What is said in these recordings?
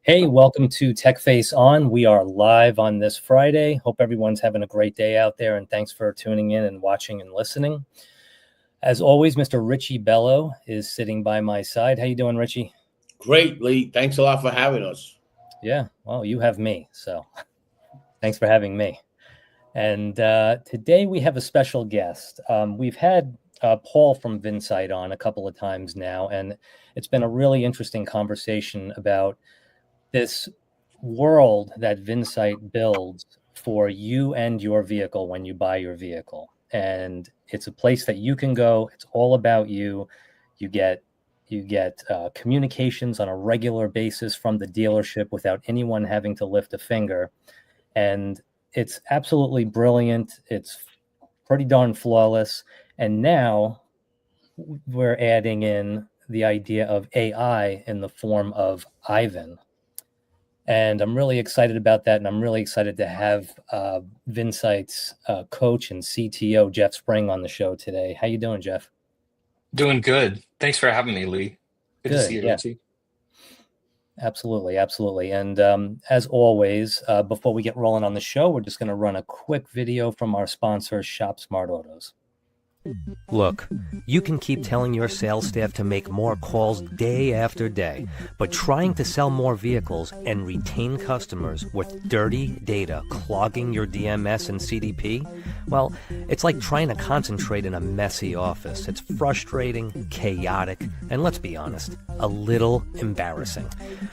Hey, welcome to Tech Face On. We are live on this Friday. Hope everyone's having a great day out there, and thanks for tuning in and watching and listening. As always, Mr. Richie Bello is sitting by my side. How you doing, Richie? Great, Lee. Thanks a lot for having us. Yeah, well, you have me, so thanks for having me. And today we have a special guest. We've had Paul from VinSight on a couple of times now, and it's been a really interesting conversation about this world that VinSight builds for you and your vehicle when you buy your vehicle. And it's a place that you can go. It's all about you. You get communications on a regular basis from the dealership without anyone having to lift a finger. And it's absolutely brilliant. It's pretty darn flawless. And now we're adding in the idea of AI in the form of IVIN. And I'm really excited about that. And I'm really excited to have VinSight's coach and CTO, Jeff Spring, on the show today. How you doing, Jeff? Doing good. Thanks for having me, Lee. Good to see you, yeah. Richie. Absolutely, absolutely. And as always, before we get rolling on the show, we're just going to run a quick video from our sponsor, Shop Smart Autos. Look, you can keep telling your sales staff to make more calls day after day, but trying to sell more vehicles and retain customers with dirty data clogging your DMS and CDP, well, it's like trying to concentrate in a messy office. It's frustrating, chaotic, and let's be honest, a little embarrassing.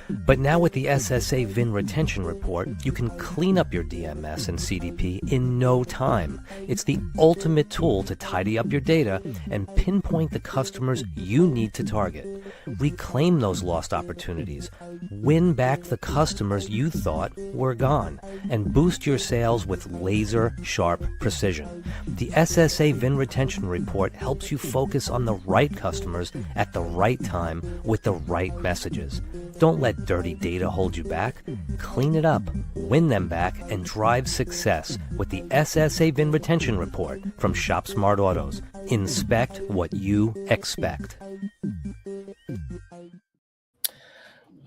But now with the SSA VIN retention report, you can clean up your DMS and CDP in no time. It's the ultimate tool to tidy up your data and pinpoint the customers you need to target. Reclaim those lost opportunities, win back the customers you thought were gone, and boost your sales with laser-sharp precision. The SSA VIN retention report helps you focus on the right customers at the right time with the right messages. Don't let dirty data hold you back. Clean it up, win them back, and drive success with the SSA VIN retention report from Shop Smart Autos. Inspect what you expect.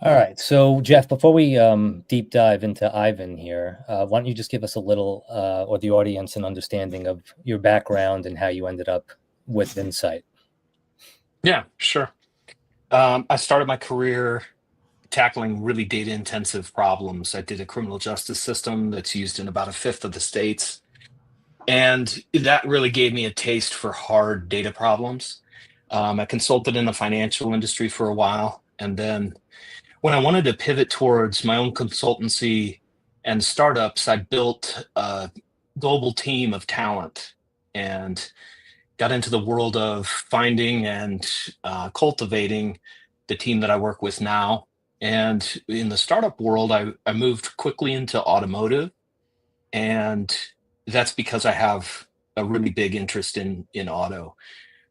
All right. So, Jeff, before we deep dive into IVIN here, why don't you just give us a little, or the audience, an understanding of your background and how you ended up with VinSight? Yeah, sure. I started my career tackling really data-intensive problems. I did a criminal justice system that's used in about a fifth of the states. And that really gave me a taste for hard data problems. I consulted in the financial industry for a while. And then when I wanted to pivot towards my own consultancy and startups, I built a global team of talent and got into the world of finding and cultivating the team that I work with now. And in the startup world, I moved quickly into automotive. And that's because I have a really big interest in auto.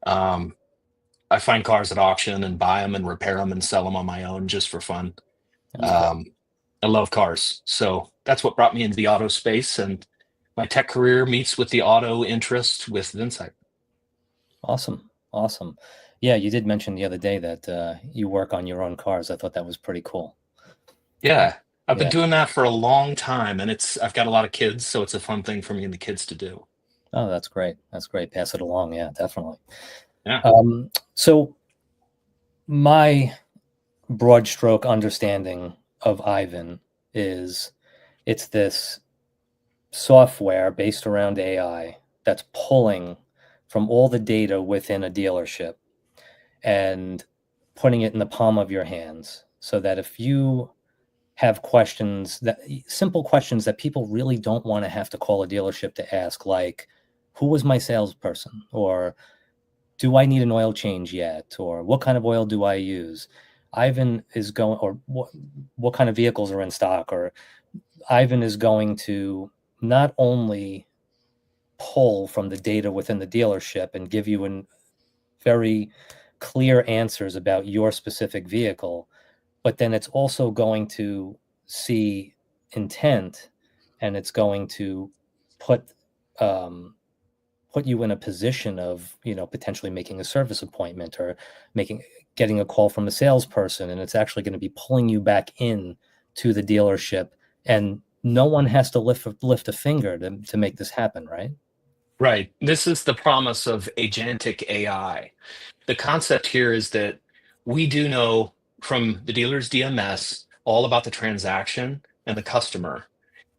I find cars at auction and buy them and repair them and sell them on my own just for fun. I love cars. So that's what brought me into the auto space. And my tech career meets with the auto interest with VinSight. Awesome. Awesome. Yeah, you did mention the other day that you work on your own cars. I thought that was pretty cool. Yeah. I've been doing that for a long time, and I've got a lot of kids, so it's a fun thing for me and the kids to do. Oh, that's great. That's great. Pass it along. Yeah, definitely. Yeah. So my broad stroke understanding of IVIN is it's this software based around AI that's pulling from all the data within a dealership and putting it in the palm of your hands so that if you have questions, that simple questions that people really don't want to have to call a dealership to ask, like, who was my salesperson? Or do I need an oil change yet? Or what kind of oil do I use? IVIN is going, or what kind of vehicles are in stock? Or IVIN is going to not only pull from the data within the dealership and give you very clear answers about your specific vehicle, but then it's also going to see intent, and it's going to put you in a position of, potentially making a service appointment or getting a call from a salesperson, and it's actually going to be pulling you back in to the dealership, and no one has to lift a finger to make this happen, right? Right. This is the promise of agentic AI. The concept here is that we do know from the dealer's DMS all about the transaction and the customer.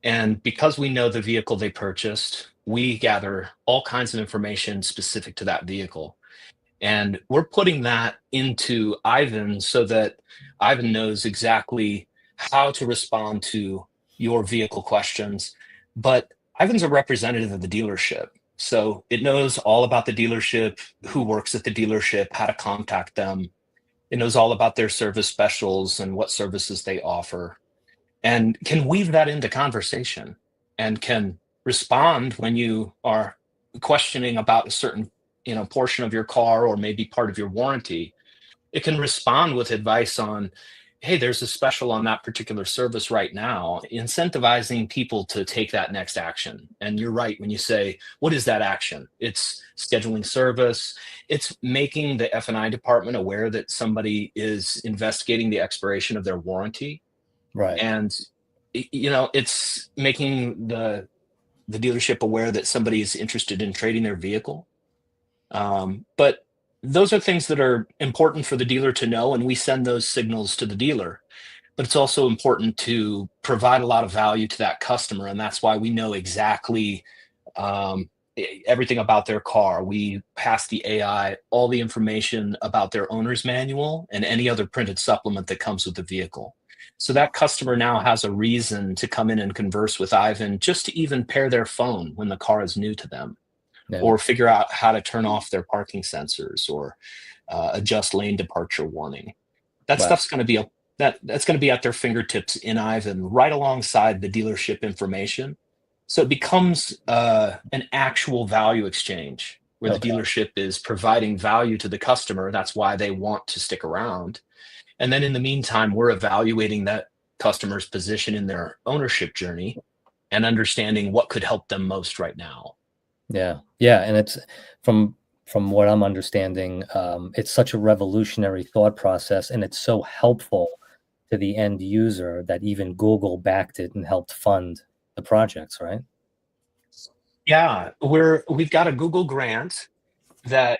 And because we know the vehicle they purchased, we gather all kinds of information specific to that vehicle. And we're putting that into IVIN so that IVIN knows exactly how to respond to your vehicle questions. But IVIN's a representative of the dealership. So it knows all about the dealership, who works at the dealership, how to contact them. It knows all about their service specials and what services they offer, and can weave that into conversation and can respond when you are questioning about a certain portion of your car or maybe part of your warranty. It can respond with advice on, hey, there's a special on that particular service right now, incentivizing people to take that next action. And you're right when you say, what is that action? It's scheduling service. It's making the F&I department aware that somebody is investigating the expiration of their warranty. Right. And it's making the dealership aware that somebody is interested in trading their vehicle. But those are things that are important for the dealer to know, and we send those signals to the dealer. But it's also important to provide a lot of value to that customer, and that's why we know exactly everything about their car. We pass the AI all the information about their owner's manual and any other printed supplement that comes with the vehicle. So that customer now has a reason to come in and converse with IVIN, just to even pair their phone when the car is new to them, or figure out how to turn off their parking sensors, or adjust lane departure warning. That stuff's going to be that's going to be at their fingertips in IVIN, right alongside the dealership information. So it becomes an actual value exchange where the dealership is providing value to the customer. That's why they want to stick around. And then in the meantime, we're evaluating that customer's position in their ownership journey and understanding what could help them most right now. Yeah. And it's from what I'm understanding, it's such a revolutionary thought process, and it's so helpful to the end user that even Google backed it and helped fund the projects, right? Yeah, we've got a Google grant that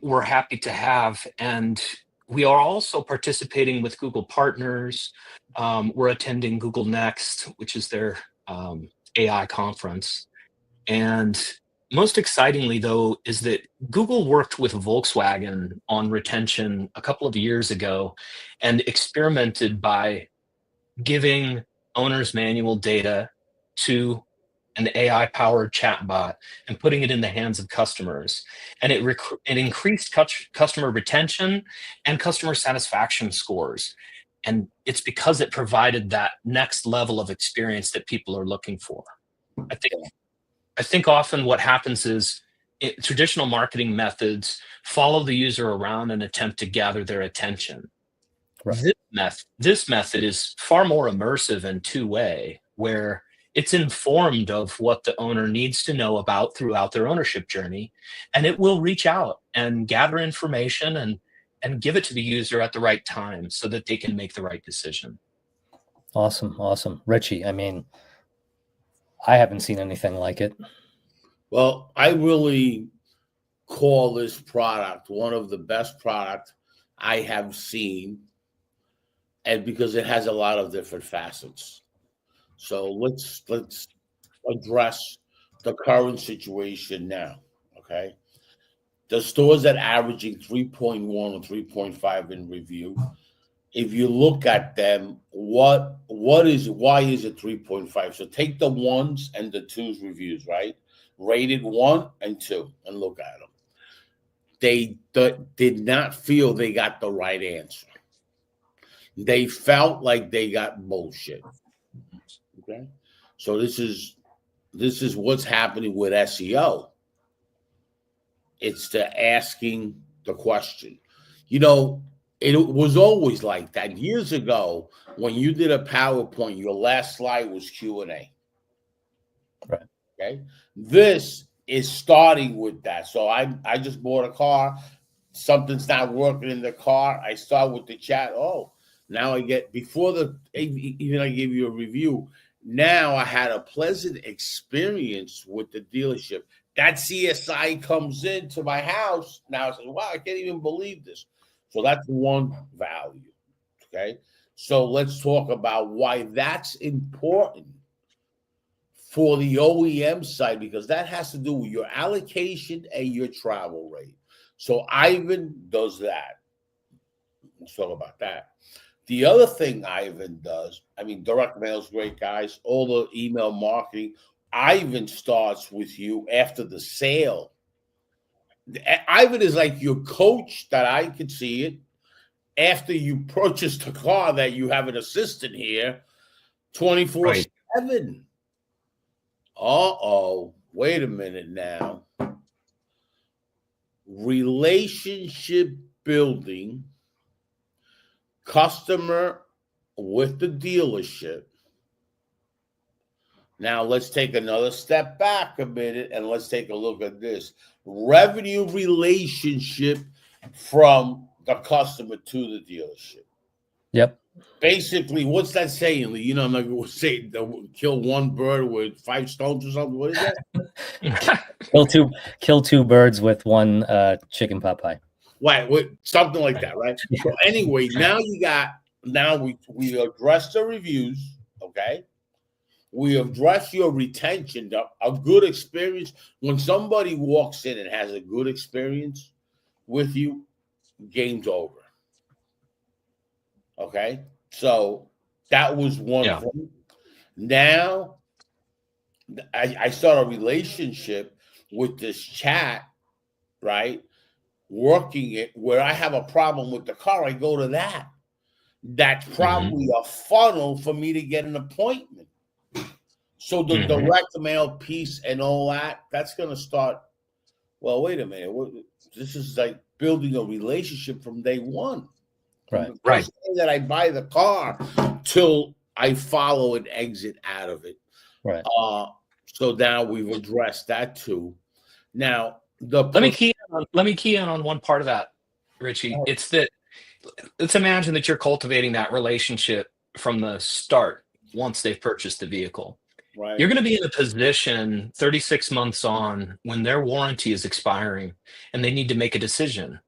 we're happy to have, and we are also participating with Google partners. We're attending Google Next, which is their AI conference. And most excitingly, though, is that Google worked with Volkswagen on retention a couple of years ago and experimented by giving owner's manual data to an AI-powered chatbot and putting it in the hands of customers. And it increased customer retention and customer satisfaction scores. And it's because it provided that next level of experience that people are looking for. I think often what happens is traditional marketing methods follow the user around and attempt to gather their attention. Right. This method is far more immersive and two-way, where it's informed of what the owner needs to know about throughout their ownership journey, and it will reach out and gather information and give it to the user at the right time so that they can make the right decision. Awesome. Richie, I mean, I haven't seen anything like it. Well, I really call this product one of the best products I have seen, and because it has a lot of different facets. So let's address the current situation now, okay? The stores that averaging 3.1 or 3.5 in review, if you look at them, why is it 3.5? So take the ones and the twos reviews, right? Rated 1 and 2, and look at them. They did not feel they got the right answer. They felt like they got bullshit. Okay, so this is what's happening with SEO. It's the asking the question. It was always like that. Years ago, when you did a PowerPoint, your last slide was Q&A. Right. Okay. This is starting with that. So I just bought a car. Something's not working in the car. I start with the chat. Oh, Now I get, before even I gave you a review, now I had a pleasant experience with the dealership. That CSI comes into my house. Now I say, wow, I can't even believe this. So that's one value. Okay. So let's talk about why that's important for the OEM side, because that has to do with your allocation and your travel rate. So IVIN does that. Let's talk about that. The other thing IVIN does, I mean, direct mail is great, guys. All the email marketing, IVIN starts with you after the sale. IVIN is like your coach, that I can see it. After you purchase the car, that you have an assistant here 24/7. Uh-oh, wait a minute now. Relationship building, customer with the dealership. Now let's take another step back a minute and let's take a look at this. Revenue relationship from the customer to the dealership. Yep. Basically, what's that saying? You know, I'm not going to say kill one bird with 5 stones or something. What is that? Kill two birds with one chicken pot pie. Right, something like that, right? So anyway, now we addressed the reviews, okay? We address your retention, a good experience. When somebody walks in and has a good experience with you, game's over. Okay? So that was one thing. Now, I start a relationship with this chat, right? Working it where I have a problem with the car, I go to that. That's probably a funnel for me to get an appointment. So the direct mail piece and all that, that's going to start. Well, wait a minute. This is like building a relationship from day one. Right. From the first day that I buy the car till I follow and exit out of it. Right. So now we've addressed that too. Now, let me key in on one part of that, Richie. Oh. It's that, let's imagine that you're cultivating that relationship from the start once they've purchased the vehicle. Right. You're going to be in a position 36 months on when their warranty is expiring and they need to make a decision.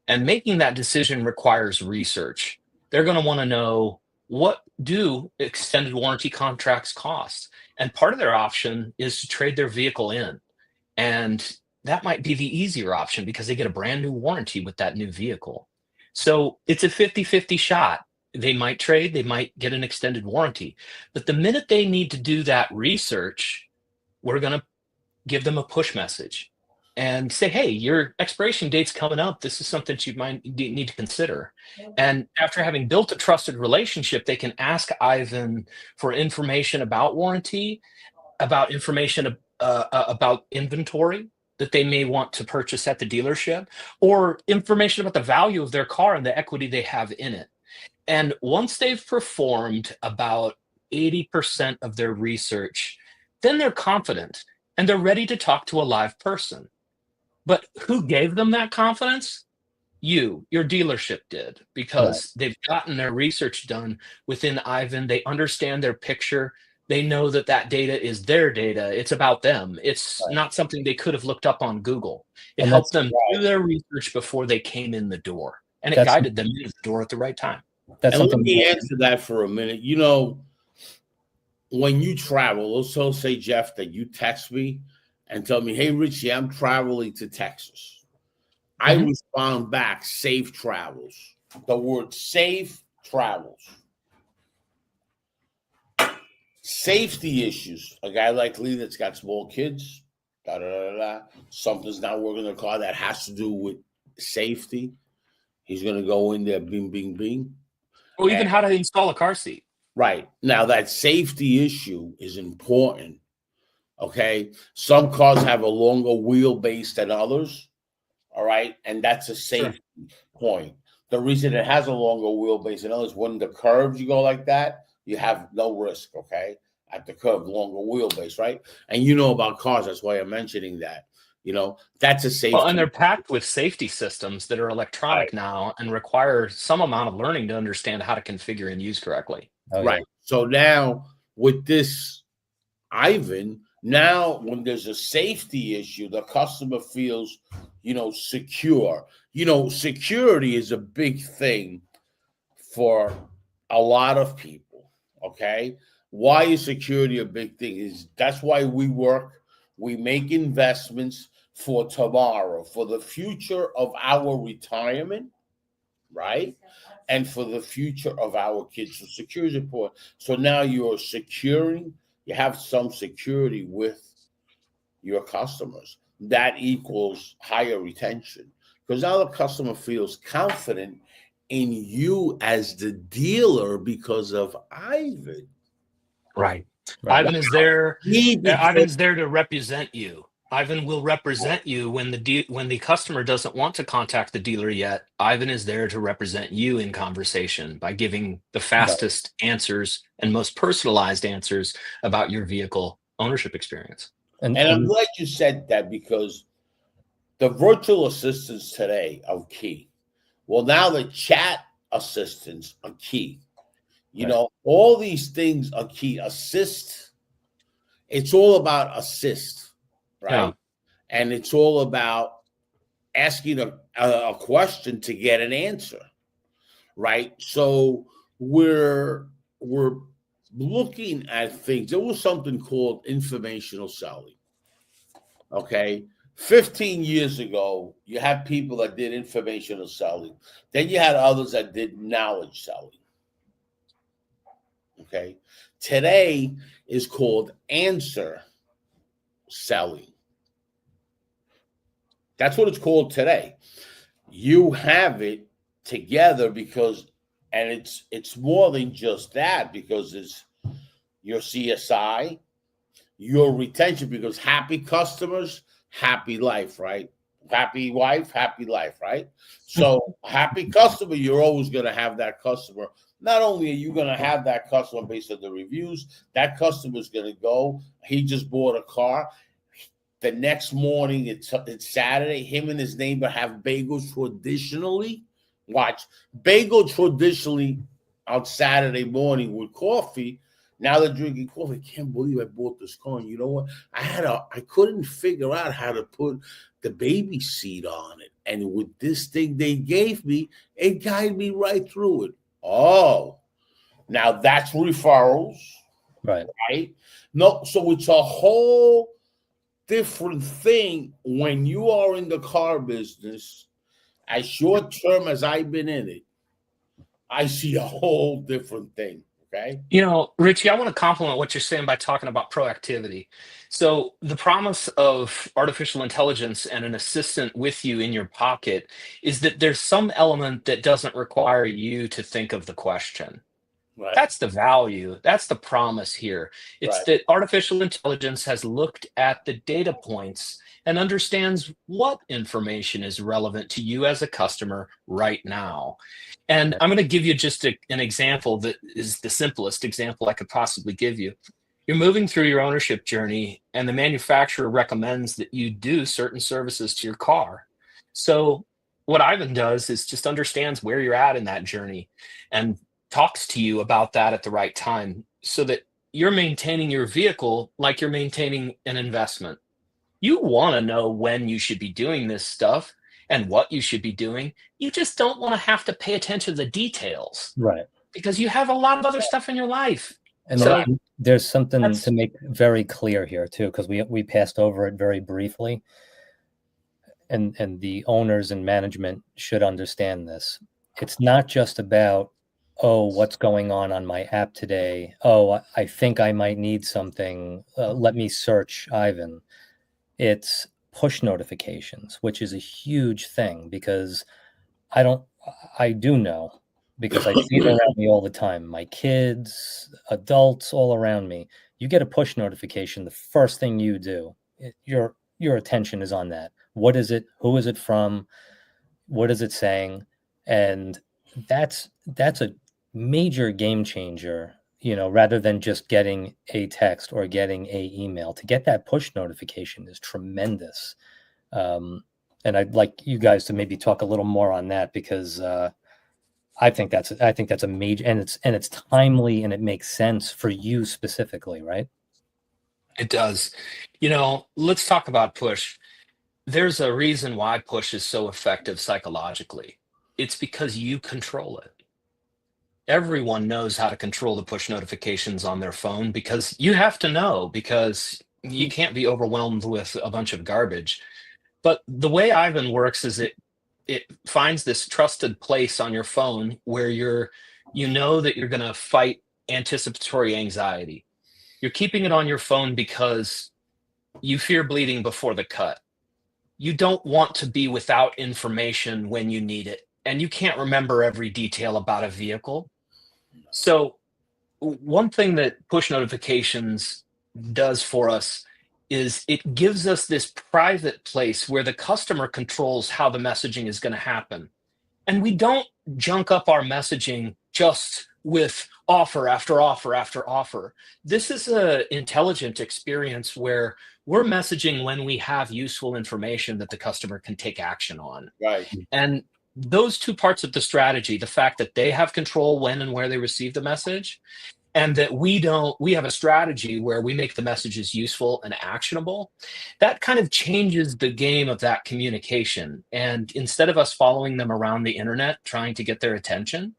And making that decision requires research. They're going to want to know, what do extended warranty contracts cost? And part of their option is to trade their vehicle in. And that might be the easier option because they get a brand new warranty with that new vehicle. So it's a 50-50 shot. They might trade, they might get an extended warranty. But the minute they need to do that research, we're going to give them a push message and say, hey, your expiration date's coming up. This is something you might need to consider. And after having built a trusted relationship, they can ask IVIN for information about warranty, about information about inventory that they may want to purchase at the dealership, or information about the value of their car and the equity they have in it. And once they've performed about 80% of their research, then they're confident and they're ready to talk to a live person. But who gave them that confidence? Your dealership did, because they've gotten their research done within IVIN. They understand their picture. They know that that data is their data. It's about them. It's not something they could have looked up on Google. It helped them do their research before they came in the door, and it guided them in the door at the right time. And let me answer that for a minute. You know, when you travel, let's say, Jeff, that you text me and tell me, hey, Richie, I'm traveling to Texas. I respond back, safe travels. The word safe travels. Safety issues. A guy like Lee that's got small kids, something's not working in the car that has to do with safety. He's going to go in there, bing, bing, bing. Or even how to install a car seat. Right. Now, that safety issue is important. Okay. Some cars have a longer wheelbase than others. All right. And that's a safety point. The reason it has a longer wheelbase than others, when the curves you go like that, you have no risk. Okay. At the curve, longer wheelbase. Right. And you know about cars. That's why I'm mentioning that. That's a safety. Well, and they're packed with safety systems that are electronic now and require some amount of learning to understand how to configure and use correctly. Oh, Right. yeah. So now with this IVIN, now when there's a safety issue, the customer feels, secure. Security is a big thing for a lot of people. Okay. Why is security a big thing? That's why we make investments for tomorrow, for the future of our retirement, right? And for the future of our kids. So security is important. So now you have some security with your customers. That equals higher retention, because now the customer feels confident in you as the dealer because of IVIN. Right. Right. IVIN is there. Because IVIN's there to represent you. IVIN will represent you when the customer doesn't want to contact the dealer yet. IVIN is there to represent you in conversation by giving the fastest answers and most personalized answers about your vehicle ownership experience. And I'm glad you said that, because the virtual assistants today are key. Well, now the chat assistants are key. All these things are key. Assist. It's all about assist, right? Yeah. And it's all about asking a question to get an answer, right? So we're looking at things. There was something called informational selling. Okay. 15 years ago, you had people that did informational selling. Then you had others that did knowledge selling. Okay. Today is called answer selling. That's what it's called today. You have it together and it's more than just that, because it's your CSI, your retention, because happy customers, happy life, right? Happy wife, happy life, right? So happy customer, you're always going to have that customer. Not only are you going to have that customer based on the reviews, that customer is going to go. He just bought a car. The next morning, it's Saturday. Him and his neighbor have bagels traditionally. Watch, bagel traditionally on Saturday morning with coffee. Now they're drinking coffee. I can't believe I bought this car. And you know what? I couldn't figure out how to put the baby seat on it. And with this thing they gave me, it guided me right through it. Oh, now that's referrals. Right. No, so it's a whole different thing when you are in the car business. As short term as I've been in it, I see a whole different thing. Okay. Richie, I want to compliment what you're saying by talking about proactivity. So the promise of artificial intelligence and an assistant with you in your pocket is that there's some element that doesn't require you to think of the question. Right. That's the value. That's the promise here. It's that artificial intelligence has looked at the data points and understands what information is relevant to you as a customer right now. And I'm going to give you just an example that is the simplest example I could possibly give you. You're moving through your ownership journey, and the manufacturer recommends that you do certain services to your car. So what IVIN does is just understands where you're at in that journey and talks to you about that at the right time, so that you're maintaining your vehicle like you're maintaining an investment. You want to know when you should be doing this stuff and what you should be doing. You just don't want to have to pay attention to the details, Right. because you have a lot of other stuff in your life. And So there's something to make very clear here too, because we passed over it very briefly. And the owners and management should understand this. It's not just about, oh, what's going on my app today? Oh, I think I might need something. Let me search IVIN. It's push notifications, which is a huge thing, because I do know, because I see it around me all the time. My kids, adults, all around me. You get a push notification, the first thing you do, your attention is on that. What is it? Who is it from? What is it saying? And that's a major game changer, rather than just getting a text or getting a email. To get that push notification is tremendous. And I'd like you guys to maybe talk a little more on that, because I think that's a major, and it's timely, and it makes sense for you specifically, right? It does. Let's talk about push. There's a reason why push is so effective psychologically. It's because you control it. Everyone knows how to control the push notifications on their phone, because you have to know, because you can't be overwhelmed with a bunch of garbage. But the way IVIN works is it finds this trusted place on your phone where you know that you're going to fight anticipatory anxiety. You're keeping it on your phone because you fear bleeding before the cut. You don't want to be without information when you need it, and you can't remember every detail about a vehicle. So one thing that push notifications does for us is it gives us this private place where the customer controls how the messaging is going to happen. And we don't junk up our messaging just with offer after offer after offer. This is an intelligent experience where we're messaging when we have useful information that the customer can take action on. Right. And those two parts of the strategy, the fact that they have control when and where they receive the message, and that we have a strategy where we make the messages useful and actionable, that kind of changes the game of that communication. And instead of us following them around the internet trying to get their attention,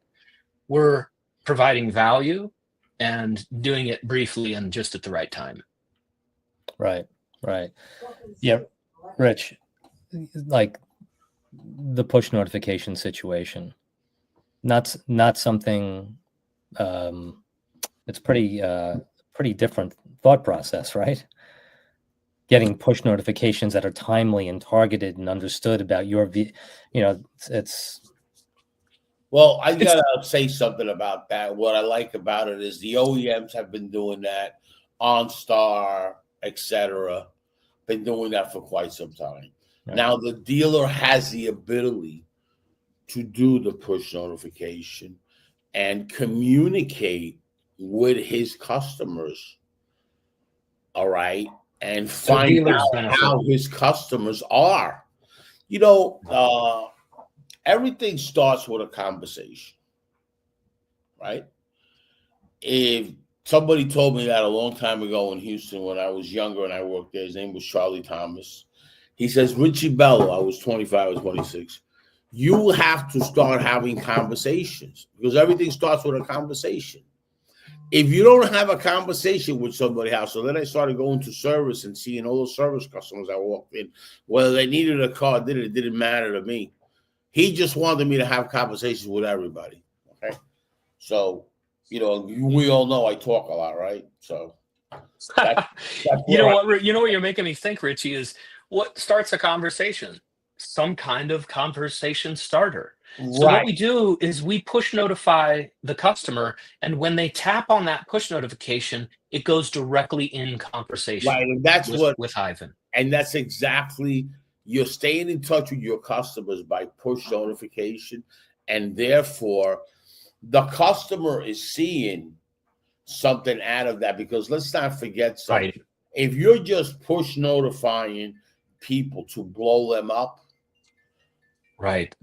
we're providing value and doing it briefly and just at the right time. Right. Yeah, Rich, like the push notification situation, not something, it's pretty different thought process, right? Getting push notifications that are timely and targeted and understood about your it's Well, I gotta say something about that. What I like about it is the OEMs have been doing that, OnStar, etc., been doing that for quite some time. Right. Now the dealer has the ability to do the push notification and communicate with his customers, all right, and find out how his customers are. Everything starts with a conversation, right? If somebody told me that a long time ago in Houston when I was younger and I worked there, his name was Charlie Thomas. He says, Richie Bello, I was 25, I was 26. You have to start having conversations, because everything starts with a conversation. If you don't have a conversation with somebody else, so then I started going to service and seeing all those service customers I walked in, whether they needed a car, it didn't matter to me. He just wanted me to have conversations with everybody. Okay. So, we all know I talk a lot, right? So that's you know what you're making me think, Richie, is what starts a conversation? Some kind of conversation starter. right. So what we do is we push notify the customer, and when they tap on that push notification, it goes directly in conversation. Right, and that's with IVIN. And that's exactly, you're staying in touch with your customers by push notification, and therefore the customer is seeing something out of that, because let's not forget something. Right. If you're just push notifying people to blow them up, right,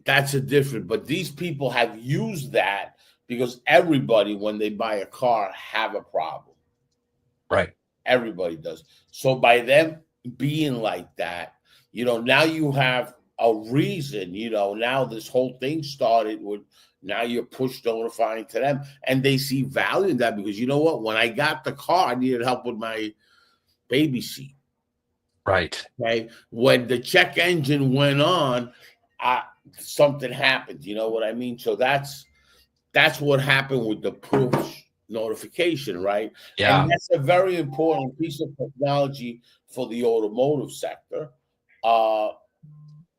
that's a different. But these people have used that because everybody, when they buy a car, have a problem. Right. Everybody does. So by them being like that, now you have a reason, now this whole thing started with, now you're push notifying to them, and they see value in that, because you know what? When I got the car, I needed help with my baby seat. Right. Okay. When the check engine went on, something happened. You know what I mean? So that's what happened with the push notification, right? Yeah. And that's a very important piece of technology for the automotive sector,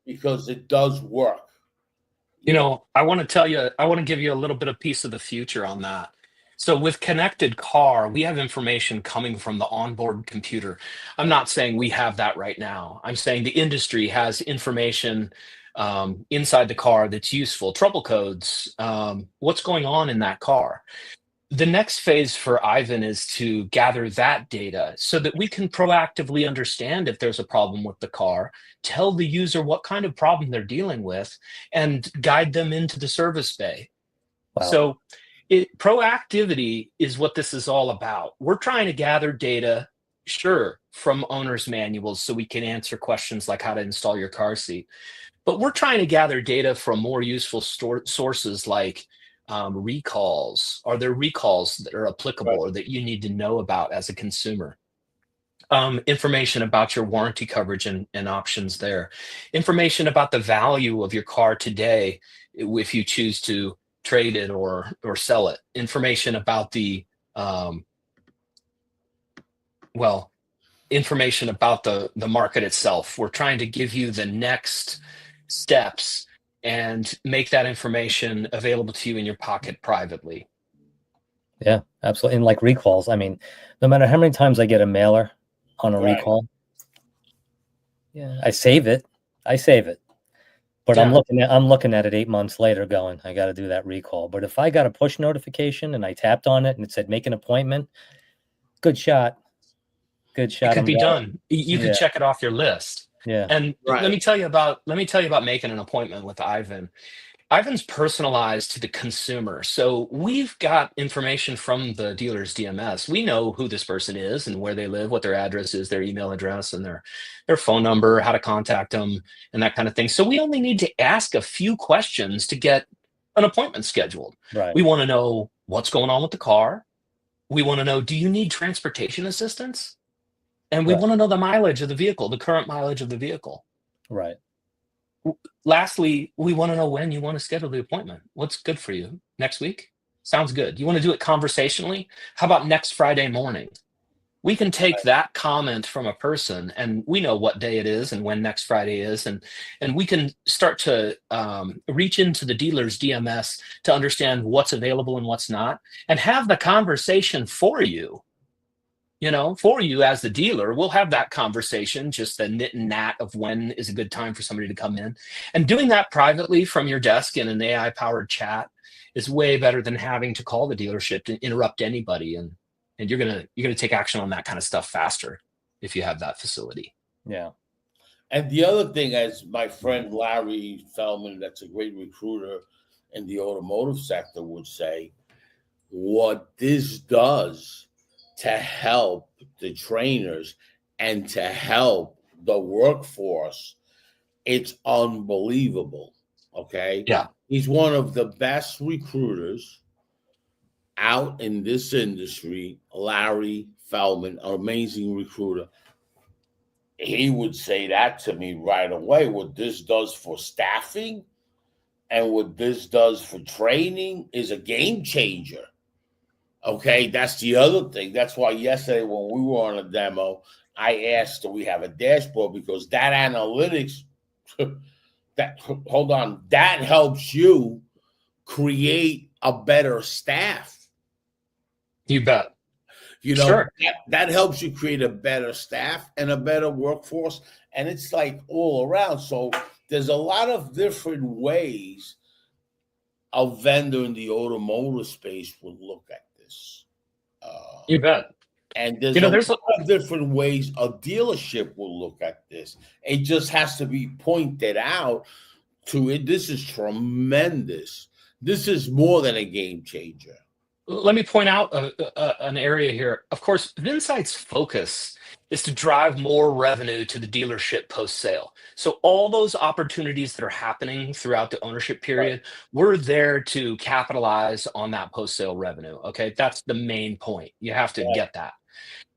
because it does work. I want to give you a little bit of piece of the future on that. So with connected car, we have information coming from the onboard computer. I'm not saying we have that right now. I'm saying the industry has information inside the car that's useful, trouble codes, what's going on in that car. The next phase for IVIN is to gather that data so that we can proactively understand if there's a problem with the car, tell the user what kind of problem they're dealing with, and guide them into the service bay. Wow. So proactivity is what this is all about. We're trying to gather data, sure, from owner's manuals so we can answer questions like how to install your car seat. But we're trying to gather data from more useful sources like recalls. Are there recalls that are applicable or that you need to know about as a consumer? Information about your warranty coverage and options there. Information about the value of your car today if you choose to trade it or sell it. Information about the information about the market itself. We're trying to give you the next steps and make that information available to you in your pocket privately. Yeah, absolutely. And like recalls, I mean, no matter how many times I get a mailer on a recall, yeah, I save it. But Yeah. I'm looking at it 8 months later going, I got to do that recall. But if I got a push notification and I tapped on it and it said make an appointment, good shot. It could be done. You could check it off your list. Yeah. And let me tell you about making an appointment with IVIN. IVIN's personalized to the consumer. So we've got information from the dealer's DMS. We know who this person is and where they live, what their address is, their email address, and their phone number, how to contact them, and that kind of thing. So we only need to ask a few questions to get an appointment scheduled. Right. We want to know what's going on with the car. We want to know, do you need transportation assistance? And we want to know the mileage of the vehicle, the current mileage of the vehicle. Right. Lastly, we want to know when you want to schedule the appointment. What's good for you? Next week? Sounds good. You want to do it conversationally? How about next Friday morning? We can take that comment from a person, and we know what day it is and when next Friday is, and we can start to reach into the dealer's DMS to understand what's available and what's not, and have the conversation for you. For you as the dealer, we'll have that conversation, just the nit and nat of when is a good time for somebody to come in. And doing that privately from your desk in an AI-powered chat is way better than having to call the dealership to interrupt anybody. And you're gonna take action on that kind of stuff faster if you have that facility. Yeah. And the other thing, as my friend Larry Feldman, that's a great recruiter in the automotive sector, would say, what this does to help the trainers and to help the workforce, it's unbelievable. Okay. Yeah. He's one of the best recruiters out in this industry, Larry Feldman, an amazing recruiter. He would say that to me right away. What this does for staffing and what this does for training is a game changer. Okay, that's the other thing. That's why yesterday when we were on a demo, I asked, do we have a dashboard? Because that analytics, that helps you create a better staff. You bet. Sure. That helps you create a better staff and a better workforce. And it's like all around. So there's a lot of different ways a vendor in the automotive space would look at this. You bet. And there's a lot of different ways a dealership will look at this. It just has to be pointed out to it. This is tremendous. This is more than a game changer. Let me point out an area here. Of course, VinSight's focus is to drive more revenue to the dealership post-sale. So all those opportunities that are happening throughout the ownership period, we're there to capitalize on that post-sale revenue. Okay, that's the main point. You have to get that.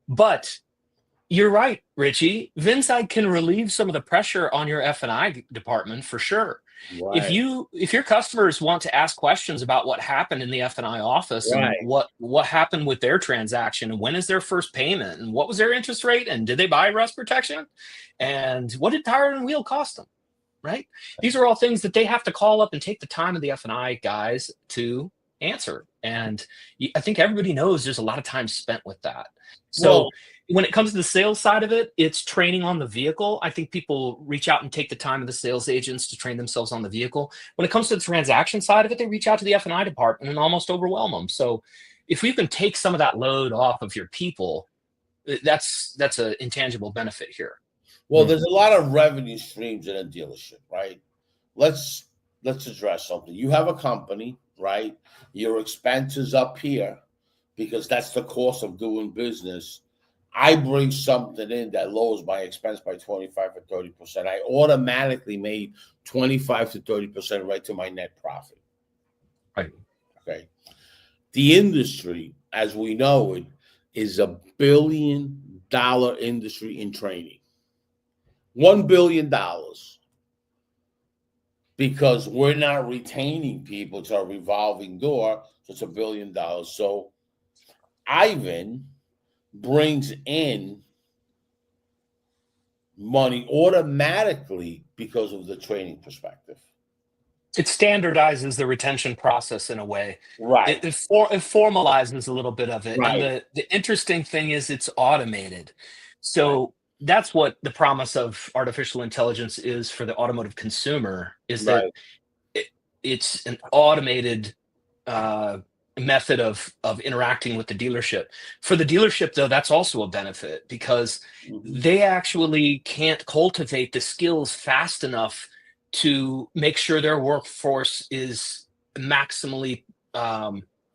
But you're right, Richie. VinSight can relieve some of the pressure on your F&I department for sure. Right. If your customers want to ask questions about what happened in the F&I office and what happened with their transaction and when is their first payment and what was their interest rate and did they buy rust protection and what did tire and wheel cost them, right? These are all things that they have to call up and take the time of the F&I guys to answer. And I think everybody knows there's a lot of time spent with that. So when it comes to the sales side of it, it's training on the vehicle. I think people reach out and take the time of the sales agents to train themselves on the vehicle. When it comes to the transaction side of it, they reach out to the F&I department and almost overwhelm them. So if we can take some of that load off of your people, that's an intangible benefit here. Well, there's a lot of revenue streams in a dealership, right? Let's address something. You have a company, right? Your expenses up here because that's the cost of doing business. I bring something in that lowers my expense by 25 or 30%. I automatically made 25 to 30% right to my net profit. Right. Okay. The industry, as we know it, is $1 billion industry in training. $1 billion. Because we're not retaining people. It's a revolving door. So it's $1 billion. So IVIN brings in money automatically because of the training perspective. It standardizes the retention process in a way. Right. It formalizes a little bit of it. Right. And the interesting thing is it's automated. So that's what the promise of artificial intelligence is for the automotive consumer, is that it's an automated method of interacting with the dealership. For the dealership, though, that's also a benefit because they actually can't cultivate the skills fast enough to make sure their workforce is maximally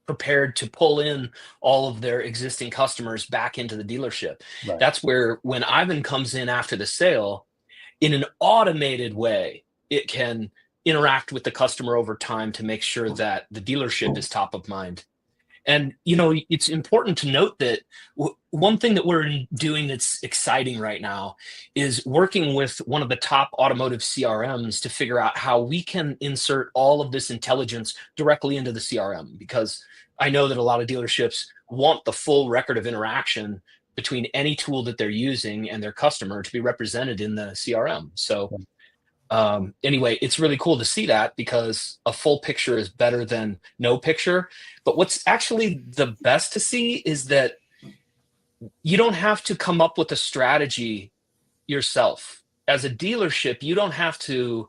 prepared to pull in all of their existing customers back into the dealership. Right. That's where when IVIN comes in after the sale, in an automated way, it can interact with the customer over time to make sure that the dealership is top of mind. And, you know, it's important to note that one thing that we're doing that's exciting right now is working with one of the top automotive CRMs to figure out how we can insert all of this intelligence directly into the CRM, because I know that a lot of dealerships want the full record of interaction between any tool that they're using and their customer to be represented in the CRM. So anyway, it's really cool to see that, because a full picture is better than no picture. But what's actually the best to see is that you don't have to come up with a strategy yourself. As a dealership, you don't have to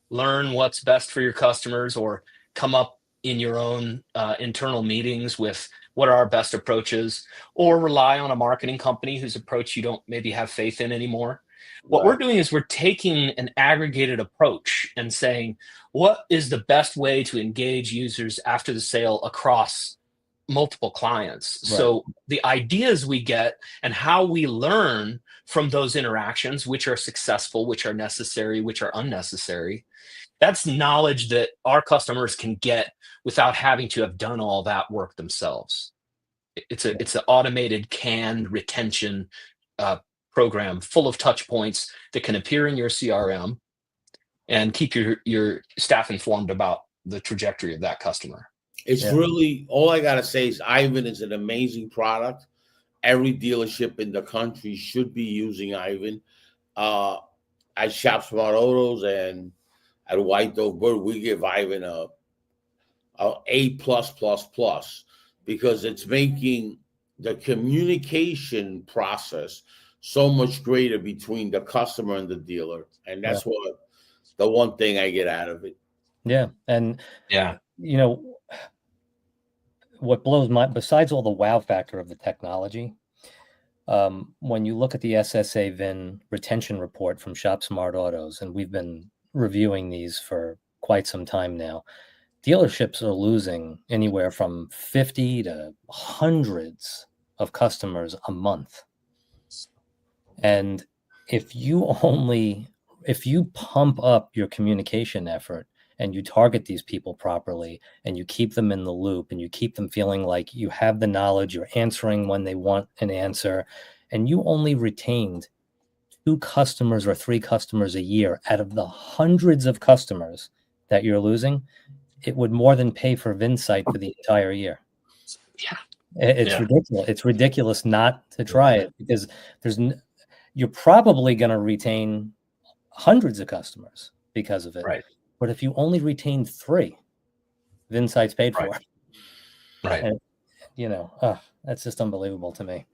learn what's best for your customers or come up in your own internal meetings with what are our best approaches, or rely on a marketing company whose approach you don't maybe have faith in anymore. What we're doing is we're taking an aggregated approach and saying, what is the best way to engage users after the sale across multiple clients? Right. So the ideas we get and how we learn from those interactions, which are successful, which are necessary, which are unnecessary, that's knowledge that our customers can get without having to have done all that work themselves. It's an automated canned retention program full of touch points that can appear in your CRM and keep your staff informed about the trajectory of that customer. It's really, all I got to say is IVIN is an amazing product. Every dealership in the country should be using IVIN. At Shop Smart Autos and at White Dove Bird, we give IVIN a A+++, because it's making the communication process so much greater between the customer and the dealer. And that's what the one thing I get out of it. Yeah. And, you know, what blows my, besides all the wow factor of the technology, when you look at the SSA VIN retention report from Shop Smart Autos, and we've been reviewing these for quite some time now, dealerships are losing anywhere from 50 to hundreds of customers a month. And if you pump up your communication effort and you target these people properly and you keep them in the loop and you keep them feeling like you have the knowledge, you're answering when they want an answer, and you only retained 2 customers or 3 customers a year out of the hundreds of customers that you're losing, it would more than pay for VinSight for the entire year. Yeah. It's ridiculous. It's ridiculous not to try it, because you're probably going to retain hundreds of customers because of it. Right. But if you only retain 3, VinSight's paid for. Right. And, you know, that's just unbelievable to me.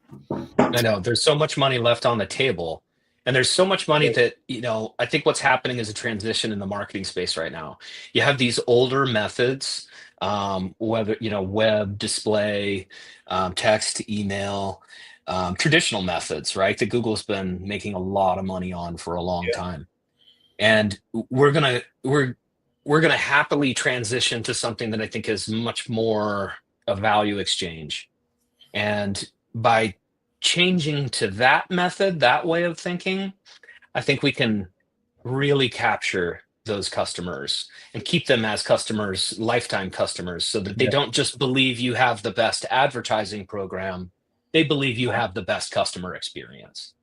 I know there's so much money left on the table, and there's so much money that, you know, I think what's happening is a transition in the marketing space right now. You have these older methods whether, web, display, text, email, traditional methods, right? That Google's been making a lot of money on for a long time. And we're gonna happily transition to something that I think is much more a value exchange. And by changing to that method, that way of thinking, I think we can really capture those customers and keep them as customers, lifetime customers, so that they don't just believe you have the best advertising program, they believe you have the best customer experience.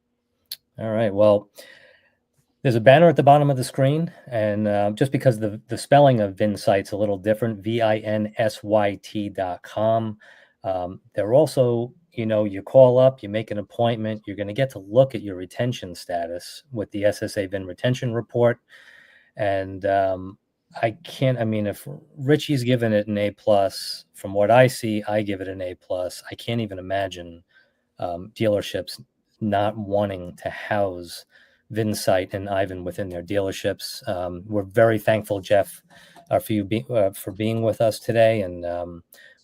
All right. Well, there's a banner at the bottom of the screen, and just because the spelling of VinSite's a little different, VINSYT.com. They're also, you call up, you make an appointment, you're going to get to look at your retention status with the SSA VIN retention report. And if Richie's given it an A+, from what I see, I give it an A+. I can't even imagine dealerships not wanting to house VinSite and IVIN within their dealerships. We're very thankful, Jeff, for you for being with us today, and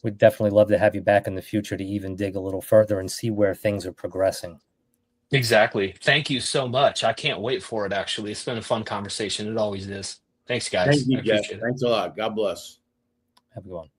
we'd definitely love to have you back in the future to even dig a little further and see where things are progressing. Exactly. Thank you so much. I can't wait for it, actually. It's been a fun conversation. It always is. Thanks, guys. Thank you, I Jeff. appreciate it. Thanks a lot. God bless. Have a good one.